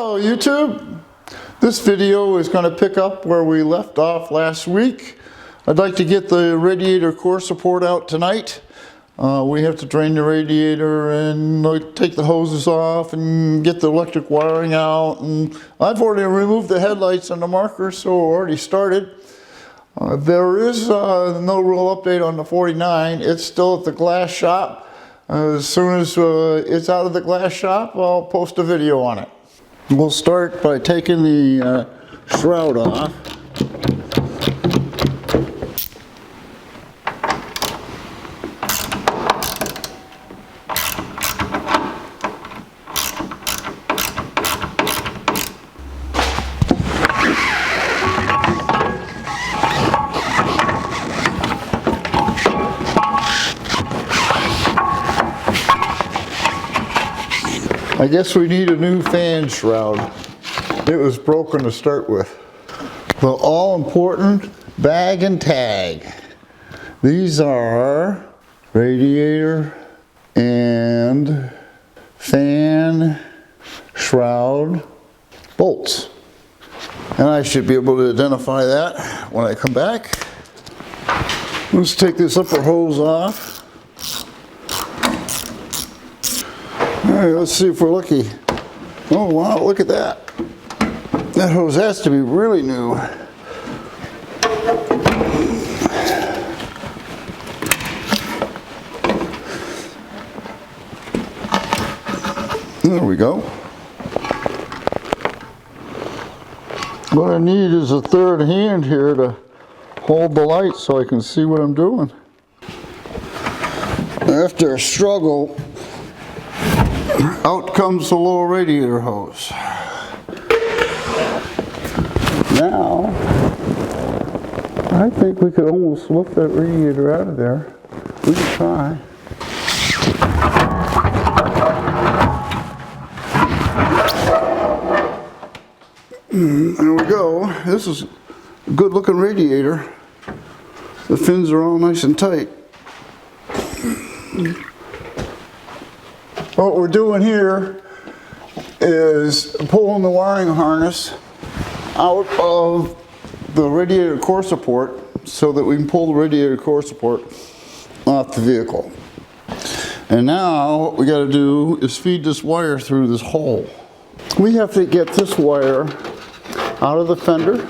Hello YouTube! This video is going to pick up where we left off last week. I'd like to get the radiator core support out tonight. We have to drain the radiator and take the hoses off and get the electric wiring out. And I've already removed the headlights and the markers, so we're already started. There is no real update on the 49. It's still at the glass shop. As soon as it's out of the glass shop, I'll post a video on it. We'll start by taking the shroud off. I guess we need a new fan shroud. It was broken to start with. The all-important bag and tag. These are radiator and fan shroud bolts. And I should be able to identify that when I come back. Let's take this upper hose off. Alright, let's see if we're lucky. Oh wow, look at that. That hose has to be really new. There we go. What I need is a third hand here to hold the light so I can see what I'm doing. After a struggle, out comes the little radiator hose. Now, I think we could almost lift that radiator out of there. We can try. There we go. This is a good looking radiator. The fins are all nice and tight. What we're doing here is pulling the wiring harness out of the radiator core support so that we can pull the radiator core support off the vehicle. And now what we got to do is feed this wire through this hole. We have to get this wire out of the fender.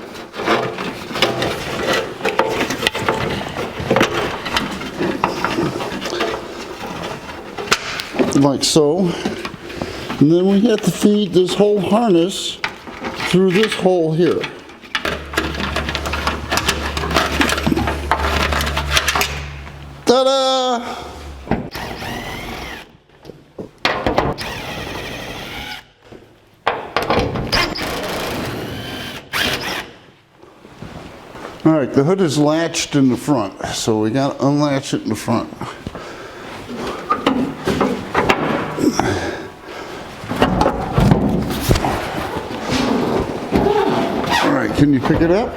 Like so, and then we have to feed this whole harness through this hole here. Ta-da! All right, the hood is latched in the front, so we got to unlatch it in the front. Can you pick it up?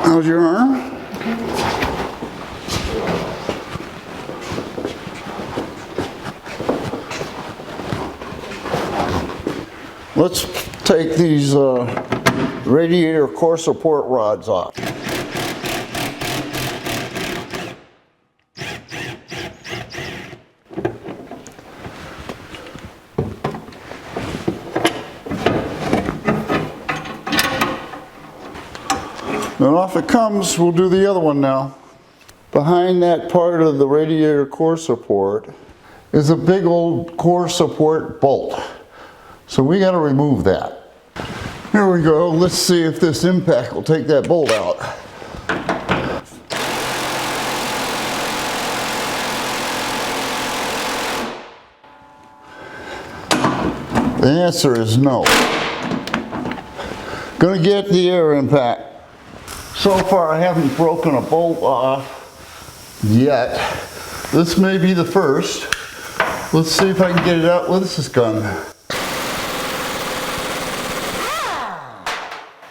How's your arm? Let's take these radiator core support rods off. And off it comes. We'll do the other one now. Behind that part of the radiator core support is a big old core support bolt. So we got to remove that. Here we go. Let's see if this impact will take that bolt out. The answer is no. Gonna get the air impact. So far I haven't broken a bolt off yet. This may be the first. Let's see if I can get it out with this gun.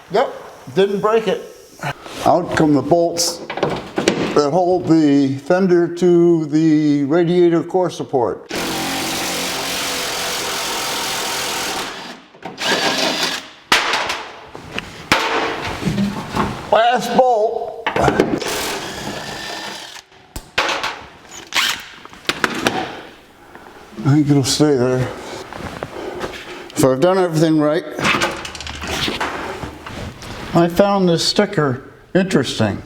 Yep, didn't break it. Out come the bolts that hold the fender to the radiator core support. think it'll stay there. So I've done everything right. I found this sticker interesting.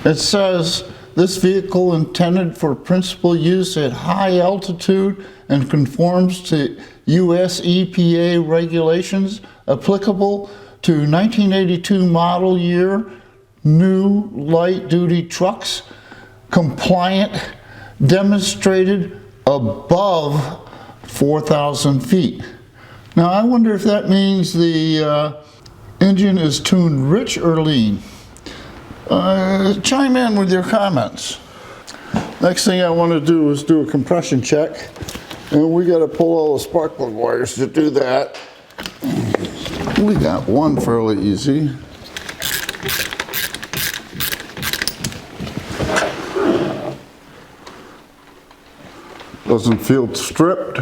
It says, this vehicle intended for principal use at high altitude and conforms to US EPA regulations applicable to 1982 model year new light-duty trucks, compliant, demonstrated above 4,000 feet. Now I wonder if that means the engine is tuned rich or lean. Chime in with your comments. Next thing I want to do is do a compression check, and we got to pull all the spark plug wires to do that. We got one fairly easy. Doesn't feel stripped.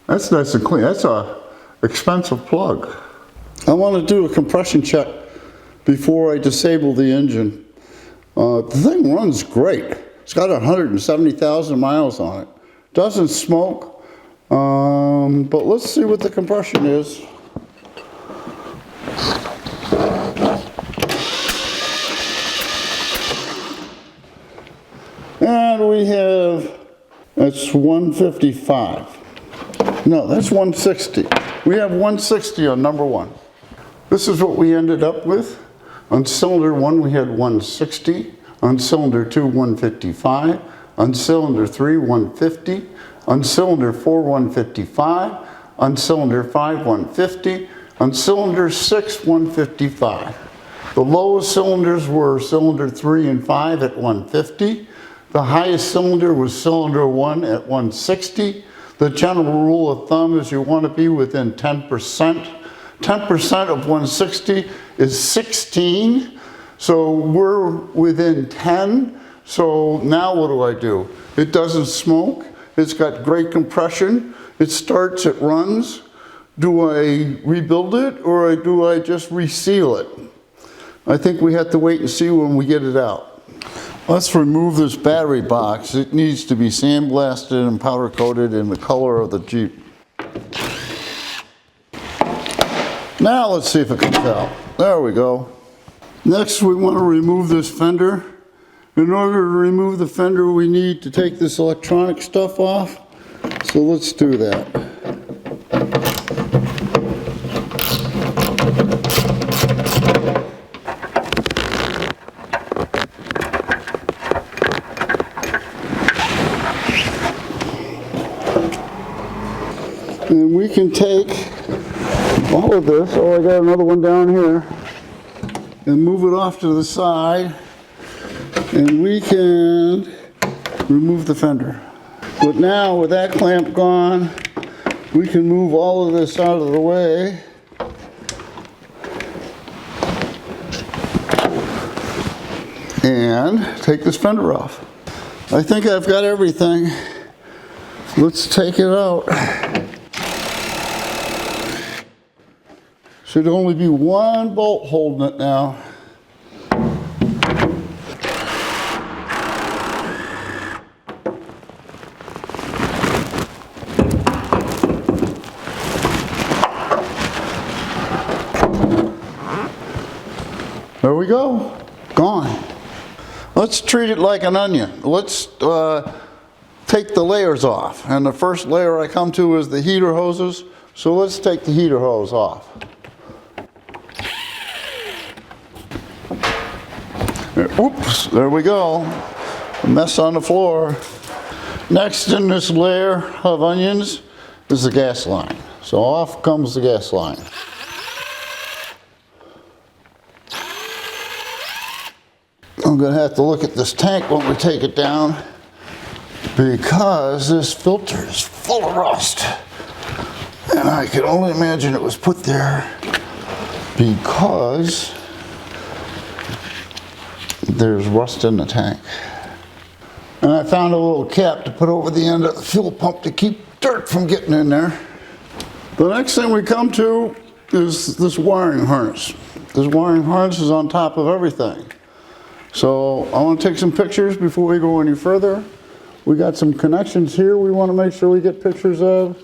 That's nice and clean. That's a expensive plug. I want to do a compression check before I disable the engine. The thing runs great. It's got 170,000 miles on it. Doesn't smoke, but let's see what the compression is. And we have, that's 155. No, that's 160. We have 160 on number one. This is what we ended up with. On cylinder 1 we had 160, on cylinder 2 155, on cylinder 3 150, on cylinder 4 155, on cylinder 5 150, on cylinder 6 155. The lowest cylinders were cylinder 3 and 5 at 150. The highest cylinder was cylinder 1 at 160. The general rule of thumb is you want to be within 10%. 10% of 160 is 16, so we're within 10. So now what do? It doesn't smoke, it's got great compression, it starts, it runs. Do I rebuild it or do I just reseal it? I think we have to wait and see when we get it out. Let's remove this battery box. It needs to be sandblasted and powder coated in the color of the Jeep. Now let's see if it comes out. There we go. Next we want to remove this fender. In order to remove the fender we need to take this electronic stuff off. So let's do that. And we can take all of this, oh I got another one down here, and move it off to the side, and we can remove the fender. But now with that clamp gone, we can move all of this out of the way. And take this fender off. I think I've got everything. Let's take it out. Should only be one bolt holding it now. There we go, gone. Let's treat it like an onion. Let's take the layers off. And the first layer I come to is the heater hoses. So let's take the heater hose off. Oops, there we go. A mess on the floor. Next in this layer of onions is the gas line. So off comes the gas line. I'm going to have to look at this tank when we take it down because this filter is full of rust. And I can only imagine it was put there because there's rust in the tank. And I found a little cap to put over the end of the fuel pump to keep dirt from getting in there. The next thing we come to is this wiring harness. This wiring harness is on top of everything. So I want to take some pictures before we go any further. We got some connections here we want to make sure we get pictures of.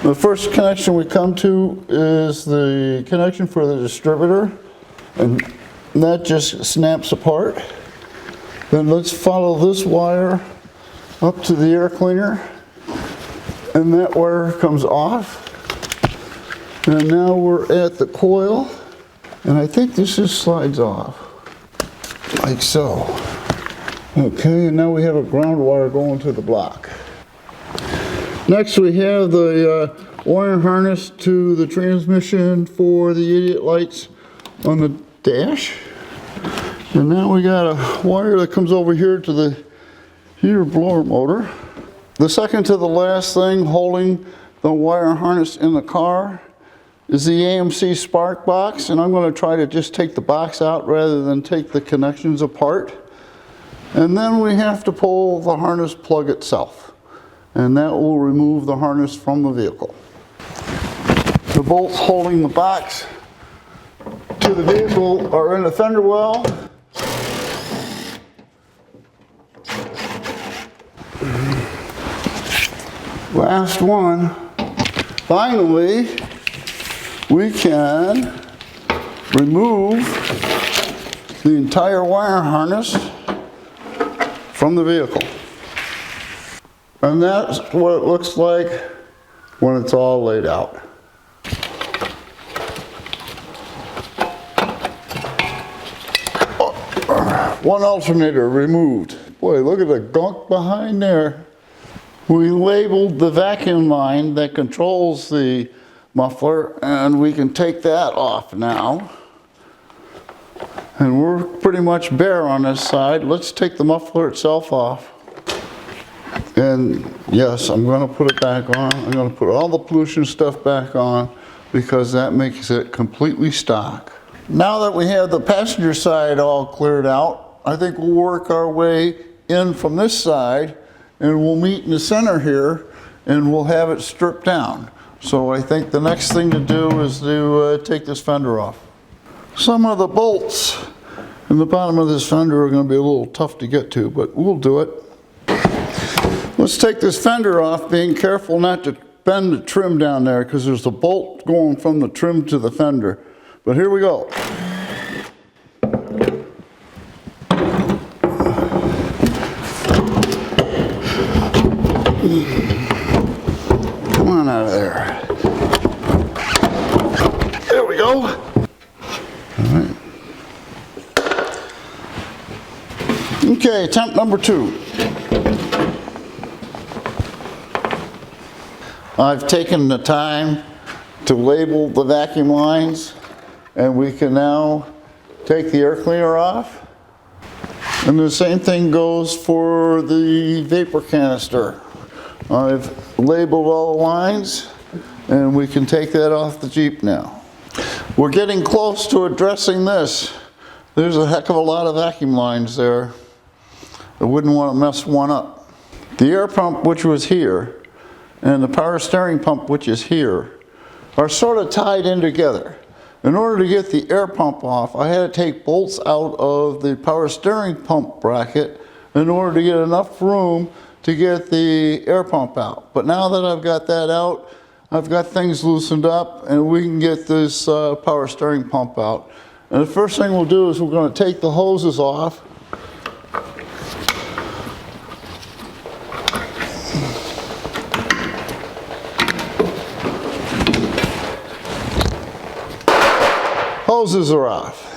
The first connection we come to is the connection for the distributor, and that just snaps apart. Then let's follow this wire up to the air cleaner, and that wire comes off. And now we're at the coil, and I think this just slides off, like so. Okay, and now we have a ground wire going to the block. Next we have the wire harness to the transmission for the idiot lights on the dash. And now we got a wire that comes over here to the heater blower motor. The second to the last thing holding the wire harness in the car is the AMC spark box, and I'm going to try to just take the box out rather than take the connections apart. And then we have to pull the harness plug itself, and that will remove the harness from the vehicle. The bolts holding the box to the vehicle are in the fender well. Last one. Finally, we can remove the entire wire harness from the vehicle. And that's what it looks like when it's all laid out. One alternator removed. Boy, look at the gunk behind there. We labeled the vacuum line that controls the muffler, and we can take that off now. And we're pretty much bare on this side. Let's take the muffler itself off. And yes, I'm going to put it back on. I'm going to put all the pollution stuff back on because that makes it completely stock. Now that we have the passenger side all cleared out, I think we'll work our way in from this side, and we'll meet in the center here, and we'll have it stripped down. So I think the next thing to do is to take this fender off. Some of the bolts in the bottom of this fender are going to be a little tough to get to, but we'll do it. Let's take this fender off, being careful not to bend the trim down there because there's a bolt going from the trim to the fender. But here we go. Come on out of there. There we go. All right. Okay, attempt number 2. I've taken the time to label the vacuum lines, and we can now take the air cleaner off. And the same thing goes for the vapor canister. I've labeled all the lines, and we can take that off the Jeep now. We're getting close to addressing this. There's a heck of a lot of vacuum lines there. I wouldn't want to mess one up. The air pump, which was here, and the power steering pump, which is here, are sort of tied in together. In order to get the air pump off, I had to take bolts out of the power steering pump bracket in order to get enough room to get the air pump out. But now that I've got that out, I've got things loosened up, and we can get this power steering pump out. And the first thing we'll do is we're going to take the hoses off. Hoses are off.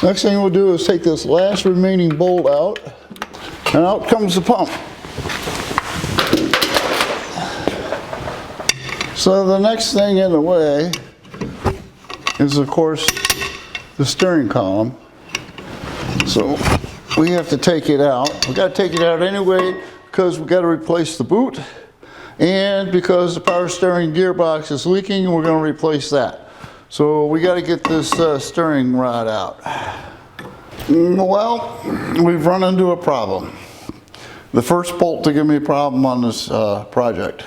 Next thing we'll do is take this last remaining bolt out, and out comes the pump. So the next thing in the way is, of course, the steering column. So we have to take it out. We've got to take it out anyway because we've got to replace the boot. And because the power steering gearbox is leaking, we're going to replace that. So we got to get this steering rod out. Well, we've run into a problem. The first bolt to give me a problem on this project.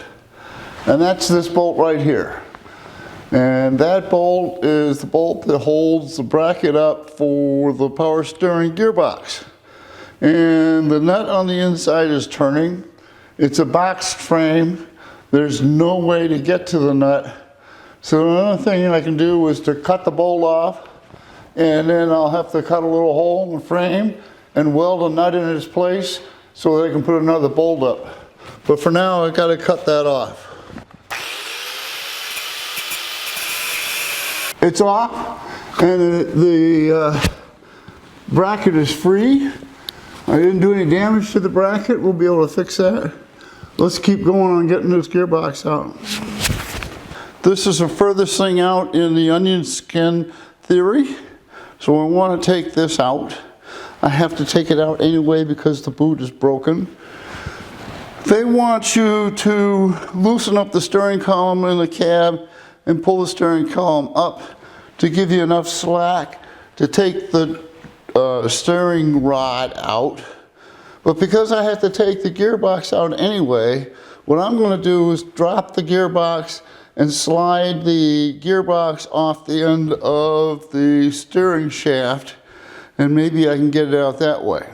And that's this bolt right here. And that bolt is the bolt that holds the bracket up for the power steering gearbox. And the nut on the inside is turning. It's a boxed frame. There's no way to get to the nut. So another thing I can do is to cut the bolt off, and then I'll have to cut a little hole in the frame and weld a nut in its place so that I can put another bolt up. But for now, I got to cut that off. It's off, and the bracket is free. I didn't do any damage to the bracket. We'll be able to fix that. Let's keep going on getting this gearbox out. This is the furthest thing out in the onion skin theory. So I want to take this out. I have to take it out anyway because the boot is broken. They want you to loosen up the steering column in the cab and pull the steering column up to give you enough slack to take the steering rod out. But because I have to take the gearbox out anyway, what I'm going to do is drop the gearbox and slide the gearbox off the end of the steering shaft, and maybe I can get it out that way.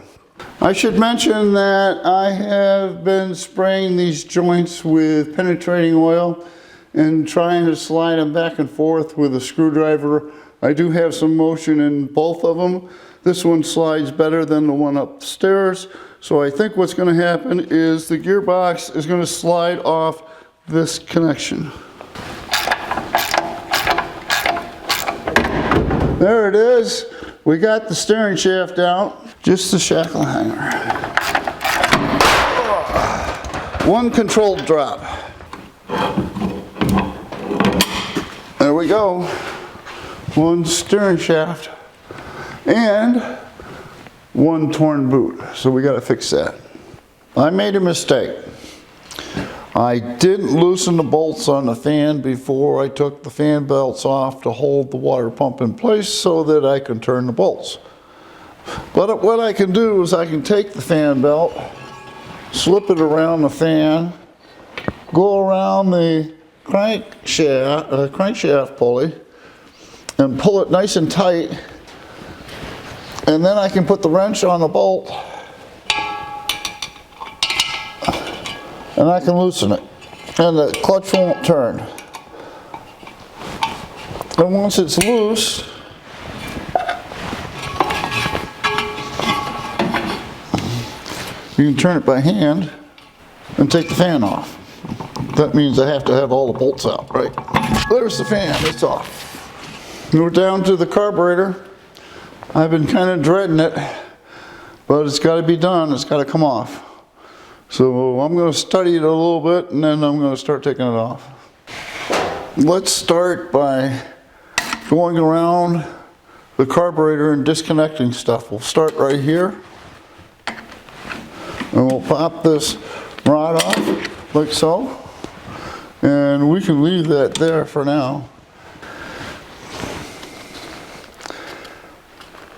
I should mention that I have been spraying these joints with penetrating oil and trying to slide them back and forth with a screwdriver. I do have some motion in both of them. This one slides better than the one upstairs. So I think what's going to happen is the gearbox is going to slide off this connection. There it is. We got the steering shaft out. Just the shackle hanger. One controlled drop. There we go. One steering shaft and one torn boot. So we got to fix that. I made a mistake. I didn't loosen the bolts on the fan before I took the fan belts off to hold the water pump in place so that I can turn the bolts. But what I can do is I can take the fan belt, slip it around the fan, go around the crankshaft pulley, and pull it nice and tight, and then I can put the wrench on the bolt and I can loosen it, and the clutch won't turn. And once it's loose, you can turn it by hand and take the fan off. That means I have to have all the bolts out, right? There's the fan, it's off. We're down to the carburetor. I've been kind of dreading it, but it's got to be done, it's got to come off. So I'm going to study it a little bit and then I'm going to start taking it off. Let's start by going around the carburetor and disconnecting stuff. We'll start right here. And we'll pop this rod off like so. And we can leave that there for now.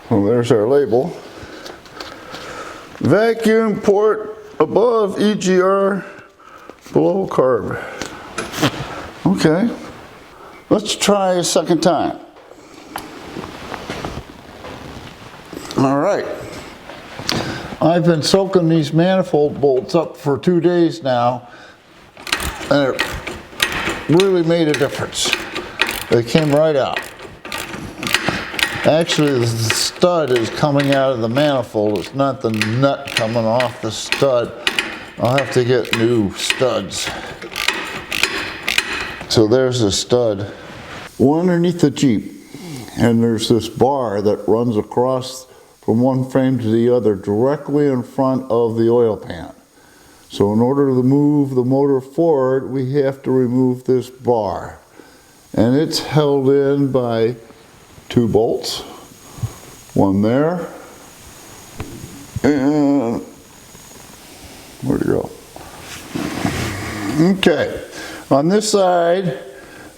Well, there's our label. Vacuum port above EGR, below carb. Okay, let's try a second time. All right. I've been soaking these manifold bolts up for 2 days now, and it really made a difference. They came right out. Actually, the stud is coming out of the manifold. It's not the nut coming off the stud. I'll have to get new studs. So there's the stud. We're underneath the Jeep, and there's this bar that runs across from one frame to the other directly in front of the oil pan. So in order to move the motor forward, we have to remove this bar. And it's held in by 2 bolts, one there, and where'd it go? Okay, on this side,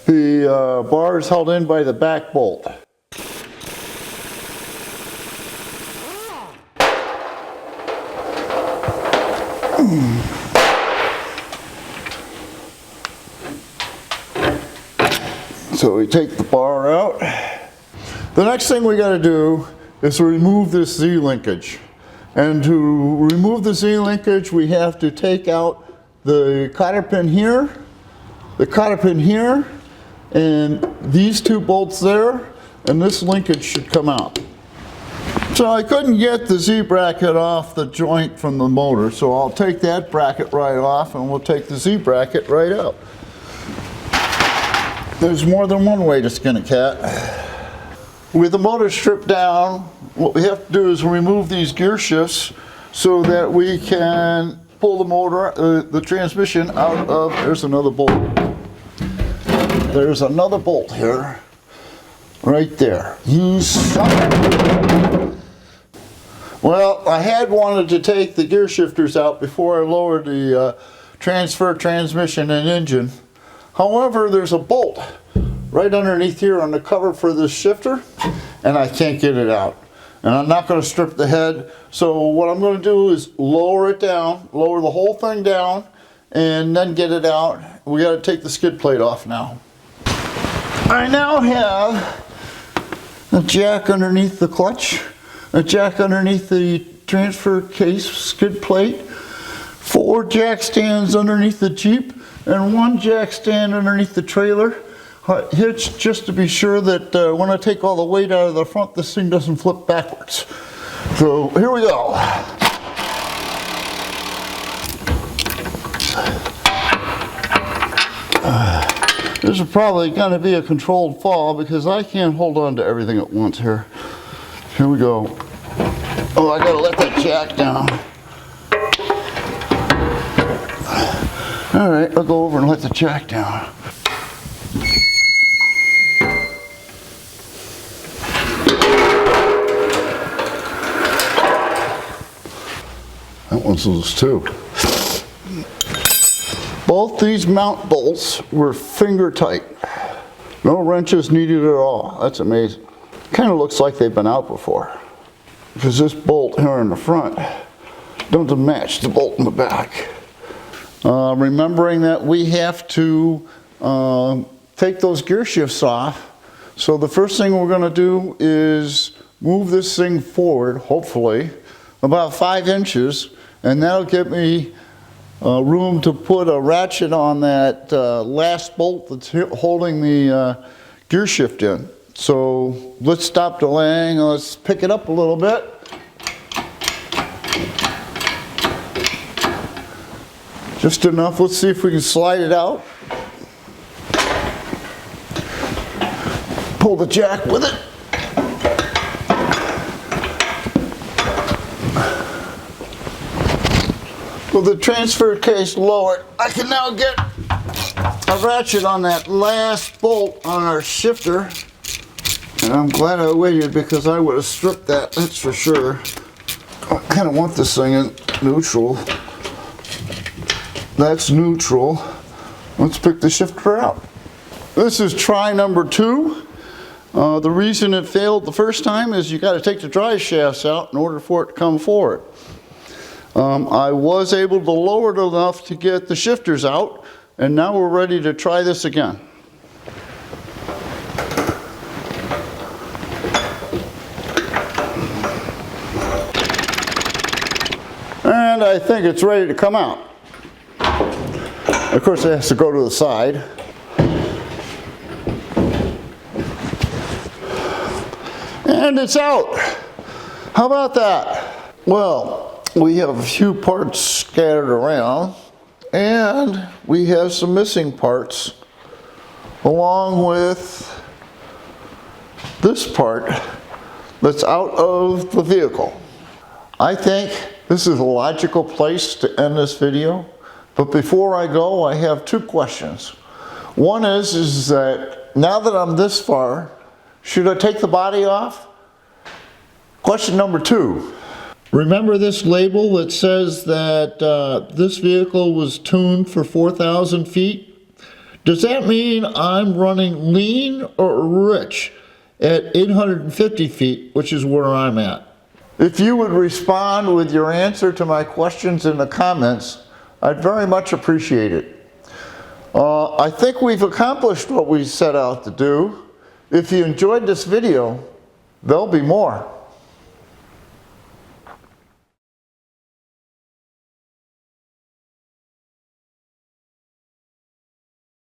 The bar is held in by the back bolt. So we take the bar out. The next thing we got to do is remove this Z-linkage. And to remove the Z-linkage, we have to take out the cotter pin here, the cotter pin here, and these two bolts there, and this linkage should come out. So I couldn't get the Z-bracket off the joint from the motor, so I'll take that bracket right off and we'll take the Z-bracket right out. There's more than one way to skin a cat. With the motor stripped down, what we have to do is remove these gear shifts so that we can pull the motor, the transmission out of, there's another bolt. There's another bolt here, right there. You suck. Well, I had wanted to take the gear shifters out before I lowered the transfer transmission and engine. However, there's a bolt right underneath here on the cover for this shifter, and I can't get it out. And I'm not going to strip the head, so what I'm going to do is lower it down, lower the whole thing down, and then get it out. We got to take the skid plate off now. I now have a jack underneath the clutch, a jack underneath the transfer case skid plate, 4 jack stands underneath the Jeep, and 1 jack stand underneath the trailer, hitched just to be sure that when I take all the weight out of the front, this thing doesn't flip backwards. So here we go. This is probably going to be a controlled fall because I can't hold on to everything at once here. Here we go. Oh, I gotta let that jack down. All right, I'll go over and let the jack down. That one's loose too. Both these mount bolts were finger tight. No wrenches needed at all. That's amazing. Kind of looks like they've been out before, because this bolt here in the front doesn't match the bolt in the back. Remembering that we have to take those gear shifts off, so the first thing we're going to do is move this thing forward, hopefully, about 5 inches, and that'll give me room to put a ratchet on that last bolt that's holding the gear shift in. So let's stop delaying, let's pick it up a little bit. Just enough, let's see if we can slide it out. Pull the jack with it. With the transfer case lowered, I can now get a ratchet on that last bolt on our shifter. And I'm glad I waited because I would have stripped that, that's for sure. I kind of want this thing in neutral. That's neutral. Let's pick the shifter out. This is try number 2. The reason it failed the first time is you got to take the drive shafts out in order for it to come forward. I was able to lower it enough to get the shifters out, and now we're ready to try this again. And I think it's ready to come out. Of course, it has to go to the side. And it's out. How about that? Well, we have a few parts scattered around, and we have some missing parts along with this part that's out of the vehicle. I think this is a logical place to end this video, but before I go, I have 2 questions. One is that now that I'm this far, should I take the body off? Question number 2. Remember this label that says that this vehicle was tuned for 4,000 feet? Does that mean I'm running lean or rich at 850 feet, which is where I'm at? If you would respond with your answer to my questions in the comments, I'd very much appreciate it. I think we've accomplished what we set out to do. If you enjoyed this video, there'll be more.